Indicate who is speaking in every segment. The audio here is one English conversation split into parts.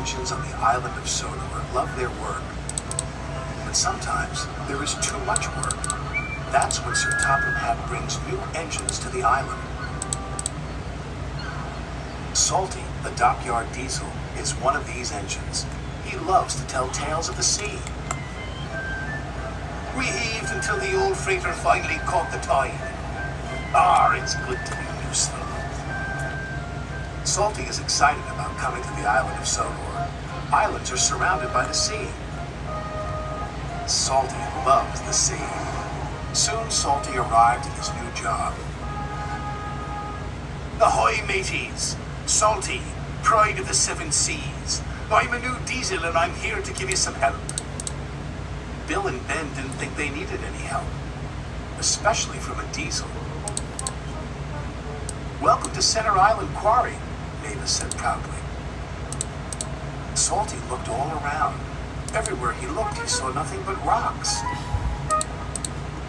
Speaker 1: engines on the island of Sodor love their work. But sometimes there is too much work. That's when Sir Topham Hatt brings new engines to the island. Salty, the dockyard diesel, is one of these engines. He loves to tell tales of the sea. We heaved until the old freighter finally caught the tide. It's good to be useful. Salty is excited about coming to the island of Sodor. Islands are surrounded by the sea. Salty loves the sea. Soon Salty arrived at his new job. Ahoy, mateys! Salty, pride of the seven seas. I'm a new diesel and I'm here to give you some help. Bill and Ben didn't think they needed any help, especially from a diesel. Welcome to Center Island Quarry, Mavis said proudly. Salty looked all around. Everywhere he looked, he saw nothing but rocks.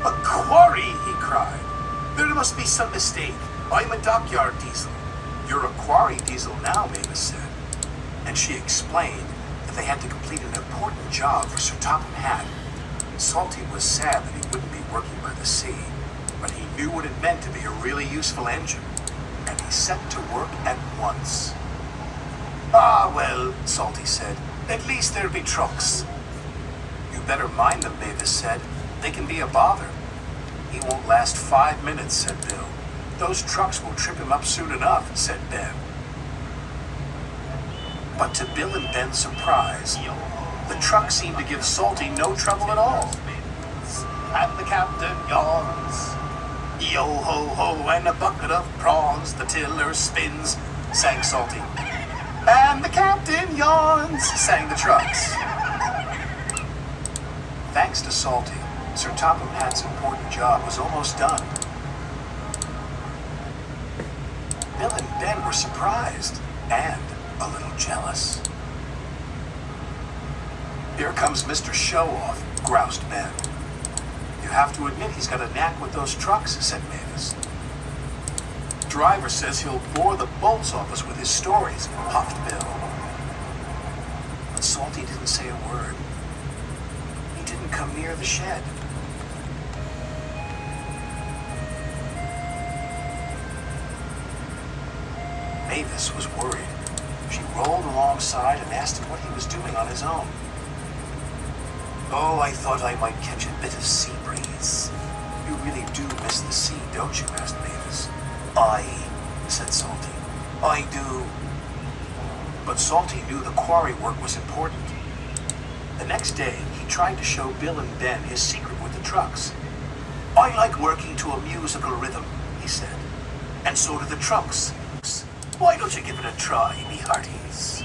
Speaker 1: A quarry, he cried. There must be some mistake. I'm a dockyard diesel. You're a quarry diesel now, Mavis said. And she explained that they had to complete an important job for Sir Topham Hatt. Salty was sad that he wouldn't be working by the sea, but he knew what it meant to be a really useful engine, and he set to work at once. Well, Salty said, at least there'll be trucks. You better mind them, Mavis said. They can be a bother. He won't last 5 minutes, said Bill. Those trucks will trip him up soon enough, said Ben. But to Bill and Ben's surprise, the truck seemed to give Salty no trouble at all. And the captain yawns. Yo-ho-ho, and a bucket of prawns, the tiller spins, sang Salty. And the captain yawns, sang the trucks. Thanks to Salty, Sir Topham Hatt's important job was almost done. Bill and Ben were surprised and a little jealous. Here comes Mr. Show-Off, groused Ben. You have to admit he's got a knack with those trucks, said Mavis. Driver says he'll bore the bolts off us with his stories, puffed Bill. But Salty didn't say a word. He didn't come near the shed. Mavis was worried. She rolled alongside and asked him what he was doing on his own. I thought I might catch a bit of sea breeze. You really do miss the sea, don't you? Asked Mavis. Aye, said Salty. I do. But Salty knew the quarry work was important. The next day, he tried to show Bill and Ben his secret with the trucks. I like working to a musical rhythm, he said. And so do the trucks. Why don't you give it a try, me hearties?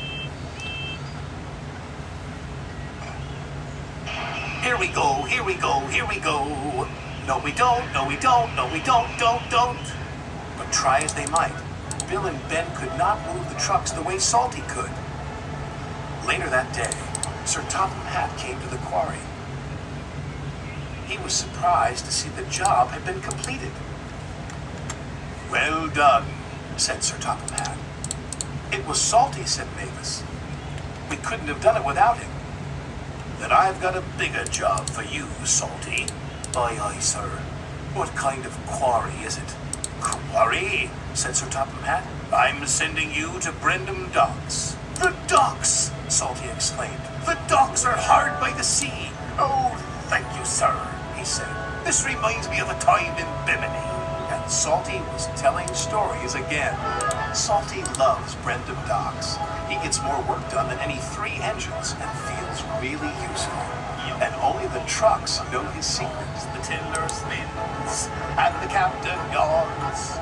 Speaker 1: Here we go, here we go, here we go. No we don't, no we don't, no we don't. But try as they might, Bill and Ben could not move the trucks the way Salty could. Later that day, Sir Topham Hatt came to the quarry. He was surprised to see the job had been completed. Well done, said Sir Topham Hatt. It was Salty, said Mavis. We couldn't have done it without him. Then I've got a bigger job for you, Salty. Aye, aye, sir. What kind of quarry is it? Quarry, said Sir Topham Hatt. I'm sending you to Brendam Docks. The docks, Salty exclaimed. The docks are hard by the sea. Oh, thank you, sir, he said. This reminds me of a time in Bimini. And Salty was telling stories again. Salty loves Brendam Docks. He gets more work done than any 3 engines and feels really useful. And only the trucks know his secrets. The tiller spins and the captain yawns.